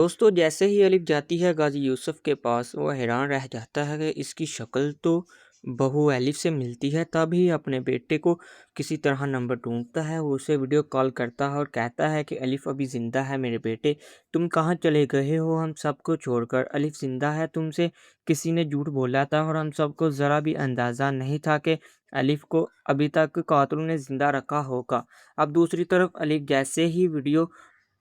دوستو جیسے ہی الف جاتی ہے غازی یوسف کے پاس، وہ حیران رہ جاتا ہے کہ اس کی شکل تو بہو الف سے ملتی ہے۔ تب ہی اپنے بیٹے کو کسی طرح نمبر ڈھونڈتا ہے، وہ اسے ویڈیو کال کرتا ہے اور کہتا ہے کہ الف ابھی زندہ ہے میرے بیٹے، تم کہاں چلے گئے ہو ہم سب کو چھوڑ کر؟ الف زندہ ہے، تم سے کسی نے جھوٹ بولا تھا اور ہم سب کو ذرا بھی اندازہ نہیں تھا کہ الف کو ابھی تک قاتل نے زندہ رکھا ہوگا۔ اب دوسری طرف الف جیسے ہی ویڈیو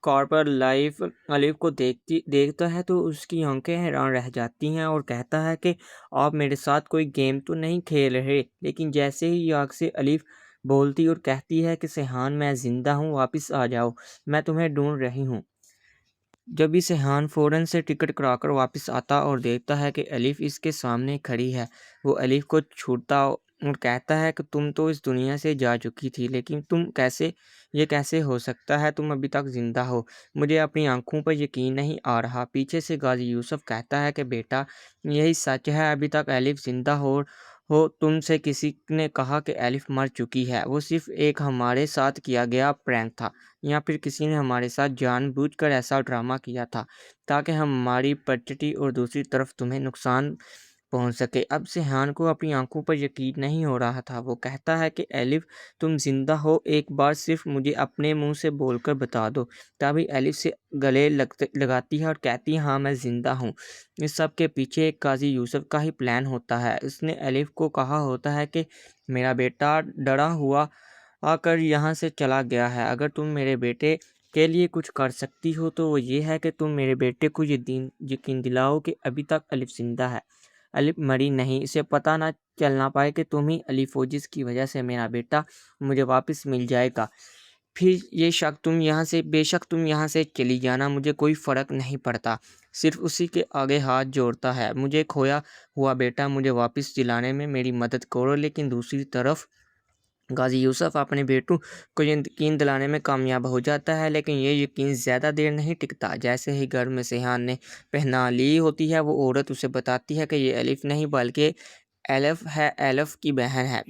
کال پر لائف الف کو دیکھتا ہے تو اس کی آنکھیں حیران رہ جاتی ہیں اور کہتا ہے کہ آپ میرے ساتھ کوئی گیم تو نہیں کھیل رہے؟ لیکن جیسے ہی آگ سے الف بولتی اور کہتی ہے کہ سیحان میں زندہ ہوں، واپس آ جاؤ، میں تمہیں ڈھونڈ رہی ہوں۔ جب بھی سیحان فوراً سے ٹکٹ کرا کر واپس آتا اور دیکھتا ہے کہ الف اس کے سامنے کھڑی ہے، وہ الف کو چھوڑتا اور کہتا ہے کہ تم تو اس دنیا سے جا چکی تھی، لیکن یہ کیسے ہو سکتا ہے؟ تم ابھی تک زندہ ہو، مجھے اپنی آنکھوں پر یقین نہیں آ رہا۔ پیچھے سے غازی یوسف کہتا ہے کہ بیٹا یہی سچ ہے، ابھی تک الف زندہ ہو تم سے کسی نے کہا کہ الف مر چکی ہے، وہ صرف ایک ہمارے ساتھ کیا گیا پرینک تھا، یا پھر کسی نے ہمارے ساتھ جان بوجھ کر ایسا ڈرامہ کیا تھا تاکہ ہماری پرٹی اور دوسری طرف تمہیں نقصان پہنچ سکے۔ اب سیحان کو اپنی آنکھوں پر یقین نہیں ہو رہا تھا، وہ کہتا ہے کہ الف تم زندہ ہو، ایک بار صرف مجھے اپنے منہ سے بول کر بتا دو۔ تبھی الف سے گلے لگاتی ہے اور کہتی ہے ہاں میں زندہ ہوں۔ اس سب کے پیچھے ایک قاضی یوسف کا ہی پلان ہوتا ہے۔ اس نے الف کو کہا ہوتا ہے کہ میرا بیٹا ڈرا ہوا آ کر یہاں سے چلا گیا ہے، اگر تم میرے بیٹے کے لیے کچھ کر سکتی ہو تو وہ یہ ہے کہ تم میرے بیٹے کو یہ یقین دلاؤ کہ ابھی تک الف زندہ ہے، الف مری نہیں، اسے پتہ نہ چلنا پائے کہ تم ہی الف ہو جس کی وجہ سے میرا بیٹا مجھے واپس مل جائے گا۔ پھر بے شک تم یہاں سے چلی جانا، مجھے کوئی فرق نہیں پڑتا۔ صرف اسی کے آگے ہاتھ جوڑتا ہے، مجھے کھویا ہوا بیٹا مجھے واپس دلانے میں میری مدد کرو۔ لیکن دوسری طرف غازی یوسف اپنے بیٹوں کو یقین دلانے میں کامیاب ہو جاتا ہے، لیکن یہ یقین زیادہ دیر نہیں ٹکتا۔ جیسے ہی گھر میں سیحان نے پہنا لی ہوتی ہے، وہ عورت اسے بتاتی ہے کہ یہ الف نہیں بلکہ ایلف ہے، ایلف کی بہن ہے۔